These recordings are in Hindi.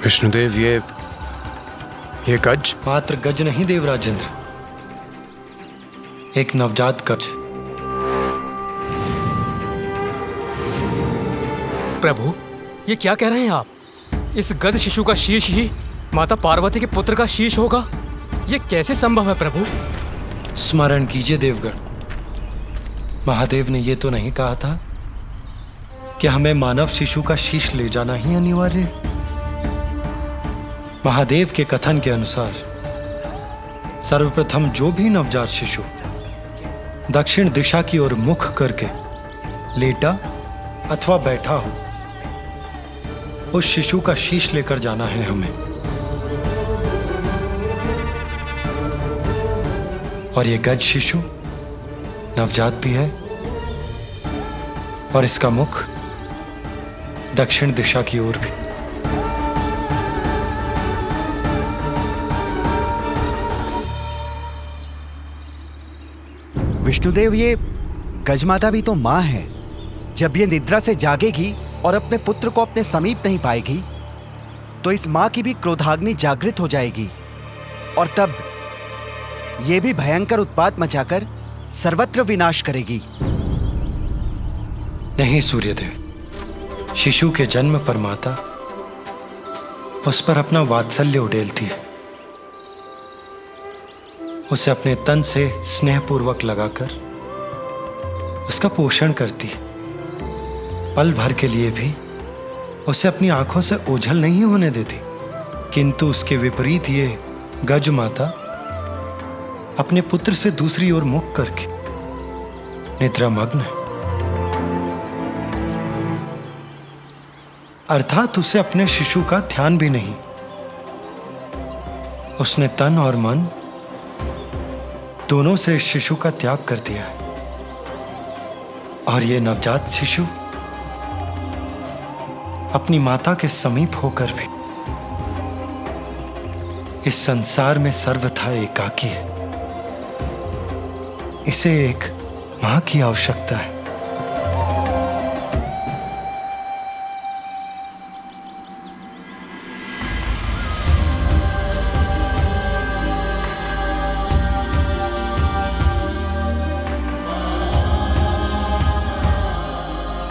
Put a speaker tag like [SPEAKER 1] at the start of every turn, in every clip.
[SPEAKER 1] विष्णुदेव, ये गज?
[SPEAKER 2] मात्र गज नहीं देवराजेंद्र, एक नवजात गज।
[SPEAKER 3] प्रभु, ये क्या कह रहे हैं आप? इस गज शिशु का शीश ही माता पार्वती के पुत्र का शीश होगा? ये कैसे संभव है प्रभु?
[SPEAKER 2] स्मरण कीजिए देवगण, महादेव ने ये तो नहीं कहा था कि हमें मानव शिशु का शीश ले जाना ही अनिवार्य है। महादेव के कथन के अनुसार सर्वप्रथम जो भी नवजात शिशु दक्षिण दिशा की ओर मुख करके लेटा अथवा बैठा हो, उस शिशु का शीश लेकर जाना है हमें। और ये गज शिशु नवजात भी है और इसका मुख दक्षिण दिशा की ओर भी।
[SPEAKER 4] विष्णुदेव, ये गजमाता भी तो मां है। जब ये निद्रा से जागेगी और अपने पुत्र को अपने समीप नहीं पाएगी तो इस मां की भी क्रोधाग्नि जागृत हो जाएगी और तब ये भी भयंकर उत्पात मचाकर सर्वत्र विनाश करेगी।
[SPEAKER 2] नहीं सूर्यदेव, शिशु के जन्म पर माता उस पर अपना वात्सल्य उड़ेलती है, उसे अपने तन से स्नेहपूर्वक लगाकर उसका पोषण करती है। पल भर के लिए भी उसे अपनी आंखों से ओझल नहीं होने देती। किंतु उसके विपरीत ये गज माता अपने पुत्र से दूसरी ओर मुख करके निद्रामग्न है, अर्थात उसे अपने शिशु का ध्यान भी नहीं। उसने तन और मन दोनों से शिशु का त्याग कर दिया है। और ये नवजात शिशु अपनी माता के समीप होकर भी इस संसार में सर्वथा एकाकी है। इसे एक मां की आवश्यकता है।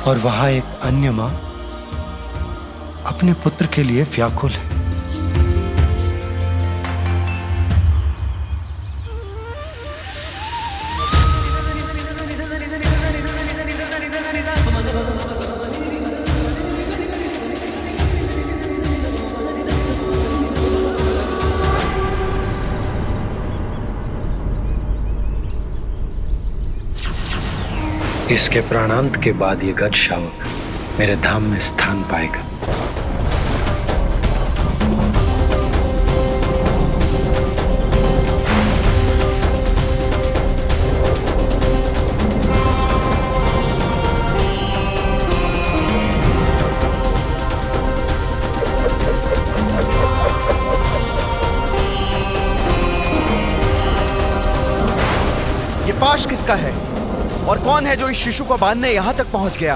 [SPEAKER 2] और वहां एक अन्य मां अपने पुत्र के लिए व्याकुल है। इसके प्राणांत के बाद ये गज शावक मेरे धाम में स्थान पाएगा।
[SPEAKER 4] ये पाश किसका है और कौन है जो इस शिशु को बांधने यहां तक पहुंच गया?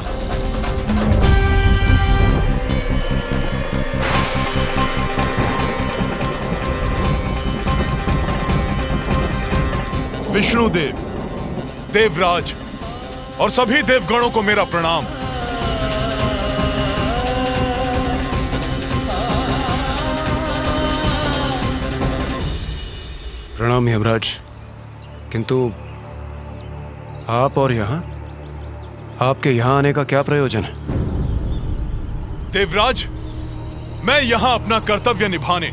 [SPEAKER 5] विष्णुदेव, देवराज और सभी देवगणों को मेरा प्रणाम।
[SPEAKER 1] प्रणाम यमराज। किंतु आप और यहां, आपके यहां आने का क्या प्रयोजन है?
[SPEAKER 5] देवराज, मैं यहां अपना कर्तव्य निभाने,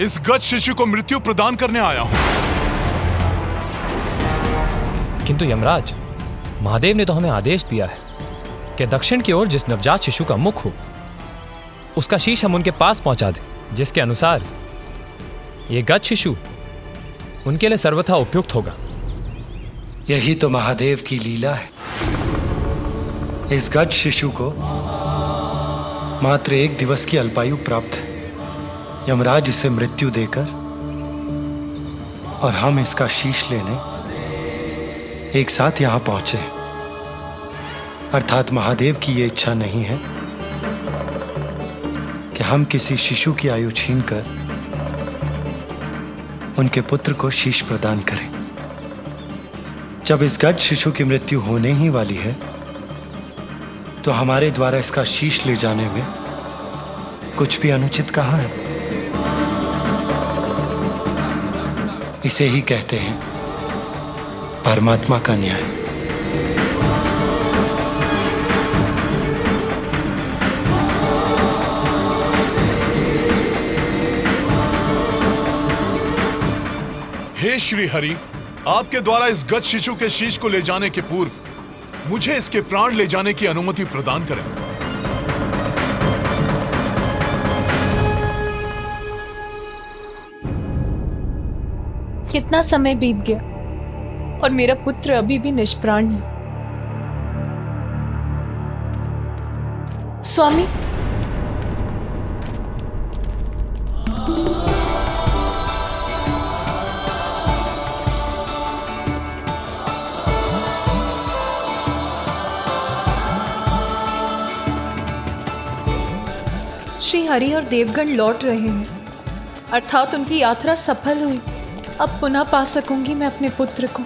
[SPEAKER 5] इस गज शिशु को मृत्यु प्रदान करने आया हूं।
[SPEAKER 3] किंतु यमराज, महादेव ने तो हमें आदेश दिया है कि दक्षिण की ओर जिस नवजात शिशु का मुख हो उसका शीश हम उनके पास पहुंचा दें, जिसके अनुसार ये गज शिशु उनके लिए सर्वथा उपयुक्त होगा।
[SPEAKER 2] यही तो महादेव की लीला है। इस गज शिशु को मात्र 1 दिवस की अल्पायु प्राप्त है। यमराज इसे मृत्यु देकर और हम इसका शीश लेने एक साथ यहां पहुंचे। अर्थात महादेव की यह इच्छा नहीं है कि हम किसी शिशु की आयु छीनकर उनके पुत्र को शीश प्रदान करें। जब इस गज शिशु की मृत्यु होने ही वाली है, तो हमारे द्वारा इसका शीश ले जाने में कुछ भी अनुचित कहाँ है? इसे ही कहते हैं परमात्मा का न्याय।
[SPEAKER 5] हे श्री हरि, आपके द्वारा इस गज शिशु के शीश को ले जाने के पूर्व मुझे इसके प्राण ले जाने की अनुमति प्रदान करें।
[SPEAKER 6] कितना समय बीत गया और मेरा पुत्र अभी भी निष्प्राण है। स्वामी, श्री हरि और देवगण लौट रहे हैं, अर्थात उनकी यात्रा सफल हुई। अब पुनः पा सकूंगी मैं अपने पुत्र को।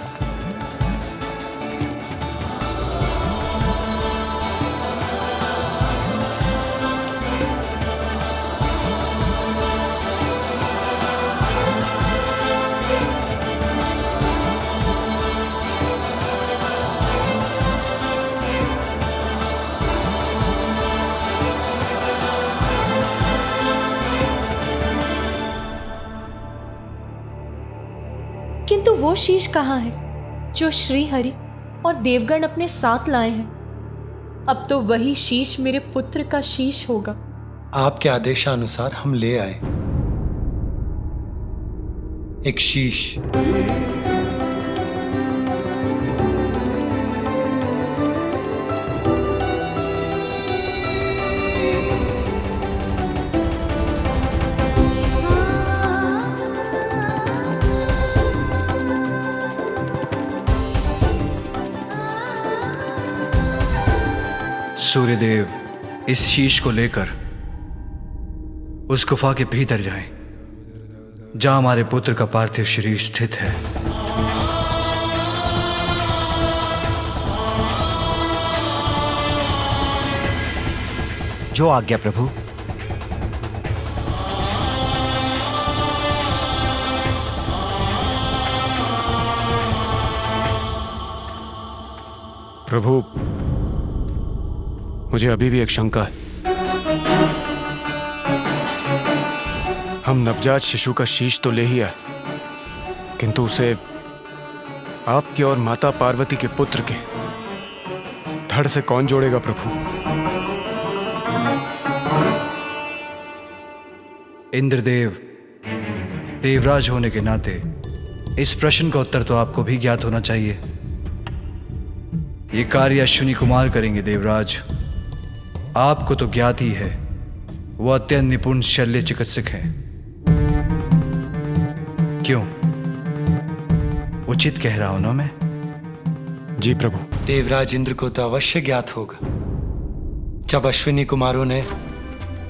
[SPEAKER 6] किंतु वो शीश कहाँ है जो श्री हरि और देवगण अपने साथ लाए हैं? अब तो वही शीश मेरे पुत्र का शीश होगा।
[SPEAKER 2] आपके आदेशानुसार हम ले आए एक शीश।
[SPEAKER 1] सूर्यदेव इस शीश को लेकर उस गुफा के भीतर जाएं, जहां हमारे पुत्र का पार्थिव शरीर स्थित है।
[SPEAKER 4] जो आज्ञा प्रभु।
[SPEAKER 1] प्रभु, मुझे अभी भी एक शंका है। हम नवजात शिशु का शीश तो ले ही आए, किंतु उसे आपके और माता पार्वती के पुत्र के धड़ से कौन जोड़ेगा प्रभु? इंद्रदेव देवराज होने के नाते इस प्रश्न का उत्तर तो आपको भी ज्ञात होना चाहिए। ये कार्य अश्विनी कुमार करेंगे देवराज। आपको तो ज्ञात ही है, वो अत्यंत निपुण शल्य चिकित्सक हैं। क्यों, उचित कह रहा हूं ना मैं? जी प्रभु।
[SPEAKER 2] देवराज इंद्र को तो अवश्य ज्ञात होगा, जब अश्विनी कुमारों ने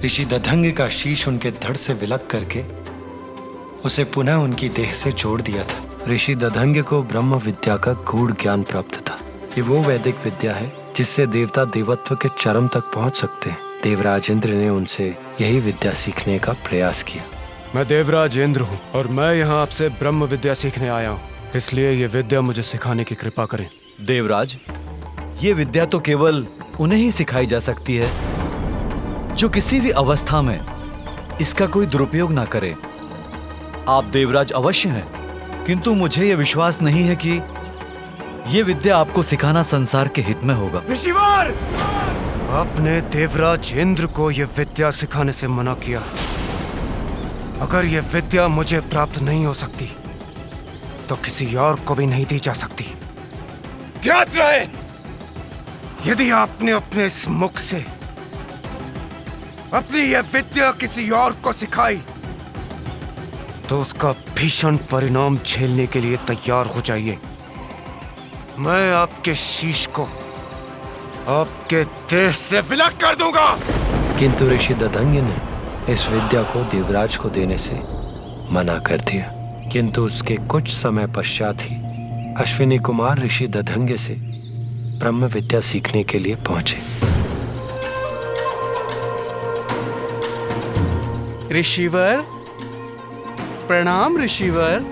[SPEAKER 2] ऋषि दधंग का शीश उनके धड़ से विलग करके उसे पुनः उनकी देह से जोड़ दिया था। ऋषि दधंग को ब्रह्म विद्या का गूढ़ ज्ञान प्राप्त था। ये वो वैदिक विद्या है जिससे देवता देवत्व के चरम तक पहुंच सकते हैं। देवराज इंद्र ने उनसे यही विद्या सीखने का प्रयास किया।
[SPEAKER 1] मैं देवराज इंद्र हूं और मैं यहाँ आपसे ब्रह्म विद्या सीखने आया हूँ, इसलिए ये विद्या मुझे सिखाने की कृपा करें।
[SPEAKER 7] देवराज, ये विद्या तो केवल उन्हें ही सिखाई जा सकती है जो किसी भी अवस्था में इसका कोई दुरुपयोग ना करे। आप देवराज अवश्य हैं, किंतु मुझे यह विश्वास नहीं है कि ये विद्या आपको सिखाना संसार के हित में होगा।
[SPEAKER 1] ऋषिवर! आपने देवराज इंद्र को यह विद्या सिखाने से मना किया। अगर यह विद्या मुझे प्राप्त नहीं हो सकती तो किसी और को भी नहीं दी जा सकती। ज्ञात रहे, यदि आपने अपने इस मुख से अपनी यह विद्या किसी और को सिखाई तो उसका भीषण परिणाम झेलने के लिए तैयार हो जाइए। मैं आपके शीश को आपके देह से विलग कर दूंगा।
[SPEAKER 2] किंतु ऋषि दधंग ने इस विद्या को देवराज को देने से मना कर दिया, किंतु उसके कुछ समय पश्चात ही अश्विनी कुमार ऋषि दधंगे से ब्रह्म विद्या सीखने के लिए पहुंचे।
[SPEAKER 8] ऋषिवर, प्रणाम ऋषिवर।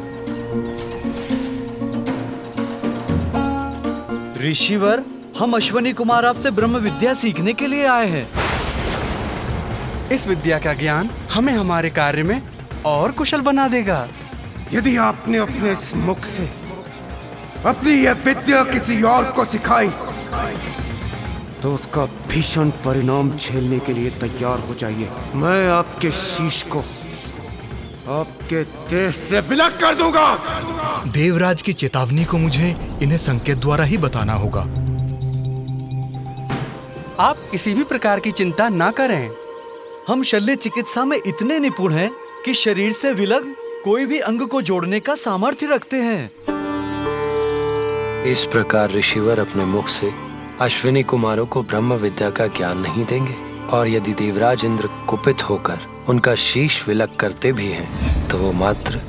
[SPEAKER 7] ऋषिवर, हम अश्वनी कुमार आपसे ब्रह्म विद्या सीखने के लिए आए हैं।
[SPEAKER 8] इस विद्या का ज्ञान हमें हमारे कार्य में और कुशल बना देगा।
[SPEAKER 1] यदि आपने अपने इस मुख से अपनी यह विद्या किसी और को सिखाई तो उसका भीषण परिणाम झेलने के लिए तैयार हो जाइए। मैं आपके शीश को आपके देह से विलग कर दूंगा।
[SPEAKER 9] देवराज की चेतावनी को मुझे इन्हें संकेत द्वारा ही बताना होगा।
[SPEAKER 8] आप किसी भी प्रकार की चिंता ना करें।
[SPEAKER 7] हम शल्य चिकित्सा में इतने निपुण हैं कि शरीर से विलग कोई भी अंग को जोड़ने का सामर्थ्य रखते हैं।
[SPEAKER 2] इस प्रकार ऋषिवर अपने मुख से अश्विनी कुमारों को ब्रह्म विद्या का ज्ञान नहीं देंगे, और यदि देवराज इंद्र कुपित होकर उनका शीश विलग करते भी हैं तो वो मात्र।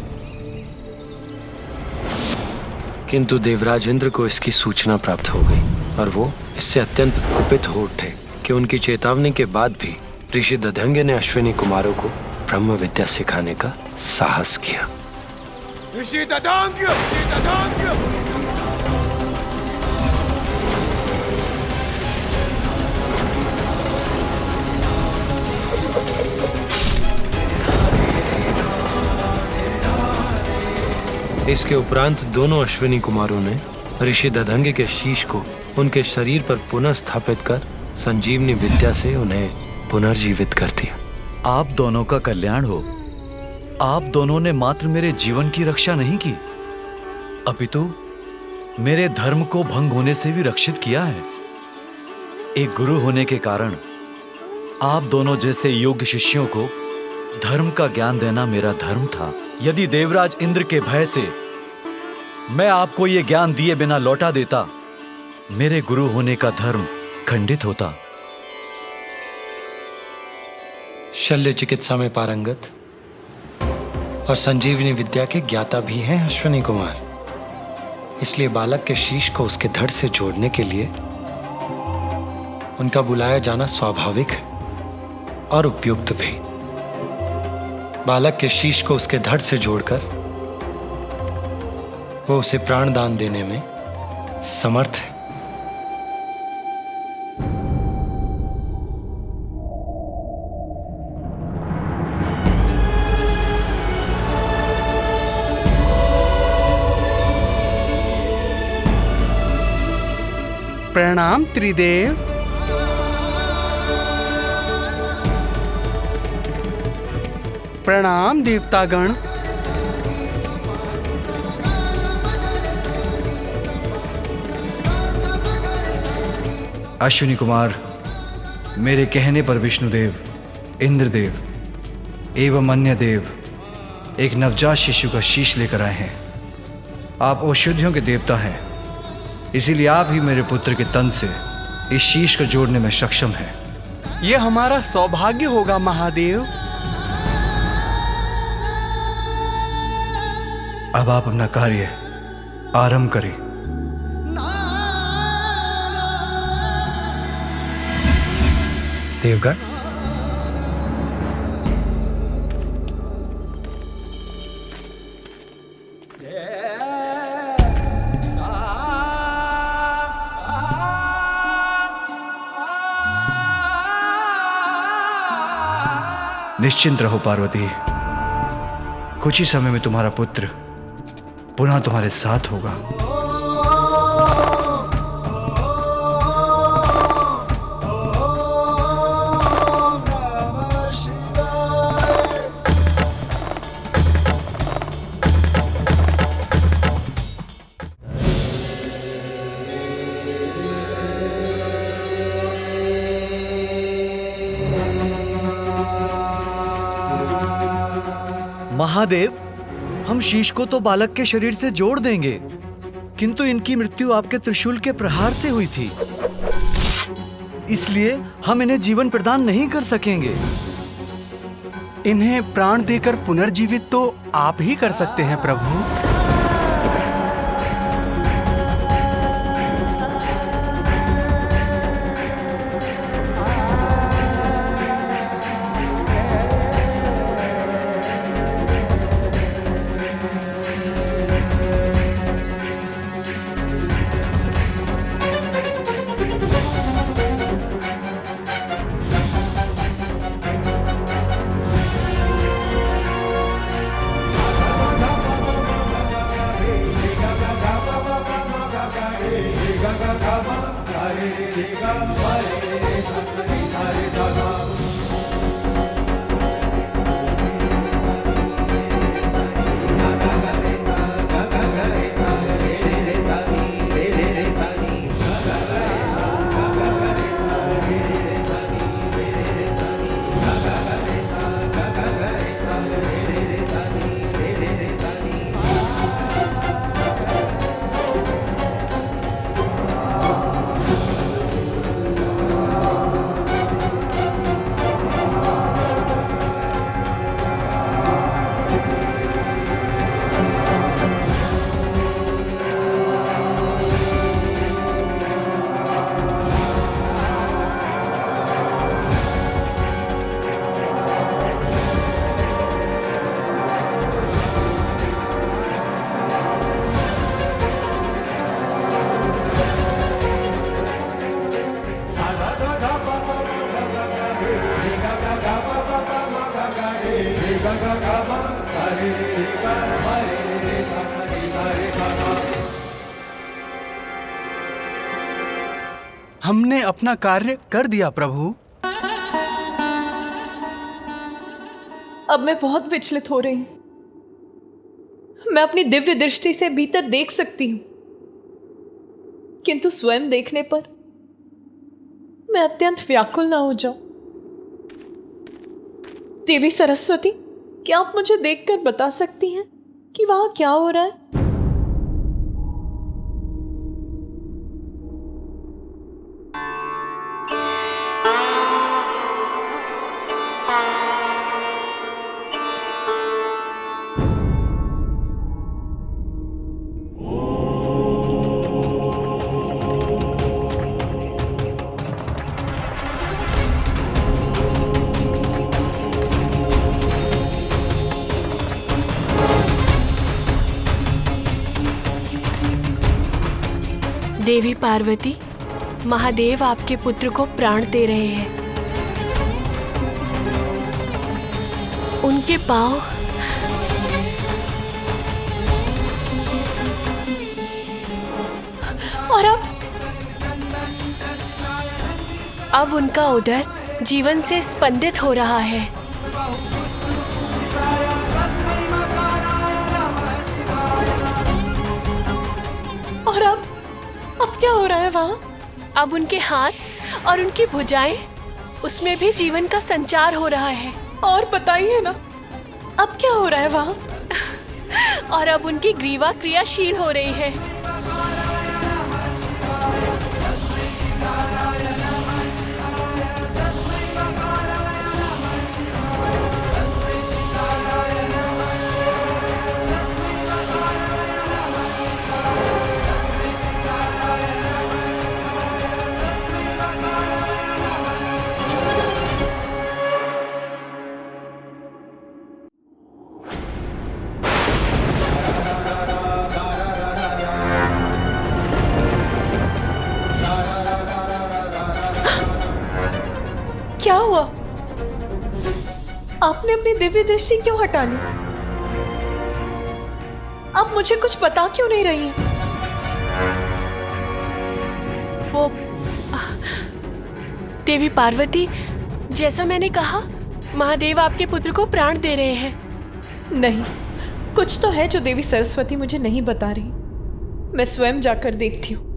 [SPEAKER 2] किंतु देवराज इंद्र को इसकी सूचना प्राप्त हो गई और वो इससे अत्यंत कुपित हो उठे कि उनकी चेतावनी के बाद भी ऋषि दधंगे ने अश्विनी कुमारों को ब्रह्म विद्या सिखाने का साहस किया।
[SPEAKER 1] ऋषि दधंग! ऋषि दधंग!
[SPEAKER 2] इसके उपरांत दोनों अश्विनी कुमारों ने ऋषि दधंगे के शीश को उनके शरीर पर पुनः स्थापित कर संजीवनी विद्या से उन्हें पुनर्जीवित कर दिया।
[SPEAKER 7] आप दोनों का कल्याण हो। आप दोनों ने मात्र मेरे जीवन की रक्षा नहीं की, अपितु मेरे धर्म को भंग होने से भी रक्षित किया है। एक गुरु होने के कारण आप दोनों जैसे योग्य शिष्यों को धर्म का ज्ञान देना मेरा धर्म था। यदि देवराज इंद्र के भय से मैं आपको ये ज्ञान दिए बिना लौटा देता, मेरे गुरु होने का धर्म खंडित होता।
[SPEAKER 2] शल्य चिकित्सा में पारंगत और संजीवनी विद्या के ज्ञाता भी हैं अश्विनी कुमार, इसलिए बालक के शीश को उसके धड़ से जोड़ने के लिए उनका बुलाया जाना स्वाभाविक है और उपयुक्त भी। बालक के शीश को उसके धड़ से जोड़कर वो उसे प्राण दान देने में समर्थ है।
[SPEAKER 8] प्रणाम त्रिदेव। प्रणाम देवतागण।
[SPEAKER 4] अश्विनी कुमार, मेरे कहने पर विष्णुदेव, इंद्रदेव एवं अन्य देव एक नवजात शिशु का शीश लेकर आए हैं। आप औषधियों के देवता हैं, इसीलिए आप ही मेरे पुत्र के तन से इस शीश को जोड़ने में सक्षम हैं।
[SPEAKER 8] यह हमारा सौभाग्य होगा महादेव।
[SPEAKER 4] अब आप अपना कार्य आरंभ करें।
[SPEAKER 2] देवगण,
[SPEAKER 4] निश्चिंत रहो पार्वती, कुछ ही समय में तुम्हारा पुत्र पुनः तुम्हारे साथ होगा।
[SPEAKER 7] महादेव, हम शीश को तो बालक के शरीर से जोड़ देंगे, किंतु इनकी मृत्यु आपके त्रिशूल के प्रहार से हुई थी, इसलिए हम इन्हें जीवन प्रदान नहीं कर सकेंगे।
[SPEAKER 8] इन्हें प्राण देकर पुनर्जीवित तो आप ही कर सकते हैं प्रभु। हमने अपना कार्य कर दिया प्रभु।
[SPEAKER 6] अब मैं बहुत विचलित हो रही हूं। मैं अपनी दिव्य दृष्टि से भीतर देख सकती हूं, किंतु स्वयं देखने पर मैं अत्यंत व्याकुल ना हो जाऊं। देवी सरस्वती, क्या आप मुझे देखकर बता सकती हैं कि वहां क्या हो रहा है?
[SPEAKER 10] देवी पार्वती, महादेव आपके पुत्र को प्राण दे रहे हैं। उनके पांव
[SPEAKER 6] और
[SPEAKER 10] अब उनका उदर जीवन से स्पंदित हो रहा है।
[SPEAKER 6] और अब क्या हो रहा है वहां?
[SPEAKER 10] अब उनके हाथ और उनकी भुजाएं, उसमें भी जीवन का संचार हो रहा है।
[SPEAKER 6] और बताइए ना, अब क्या हो रहा है वहां?
[SPEAKER 10] और अब उनकी ग्रीवा क्रियाशील हो रही है।
[SPEAKER 6] क्या हुआ? आपने अपनी दिव्य दृष्टि क्यों हटा ली? आप मुझे कुछ बता क्यों नहीं रही हैं?
[SPEAKER 10] वो देवी पार्वती, जैसा मैंने कहा, महादेव आपके पुत्र को प्राण दे रहे हैं।
[SPEAKER 6] नहीं, कुछ तो है जो देवी सरस्वती मुझे नहीं बता रही। मैं स्वयं जाकर देखती हूँ।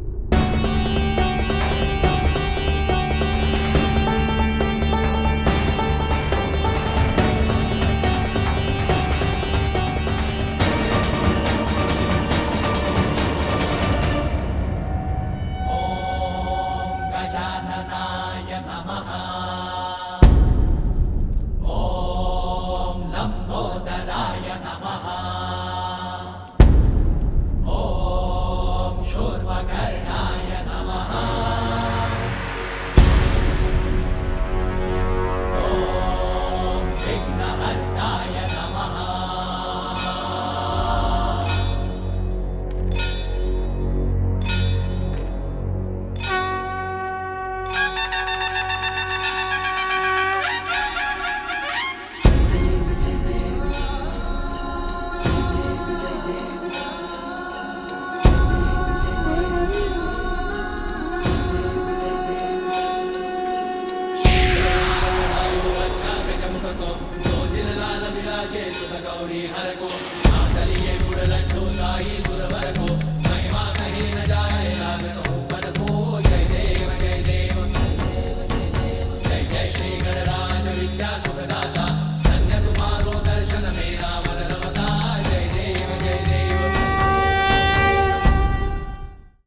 [SPEAKER 11] गौरी हर को, हाथ लिए गुड़ लड्डू साई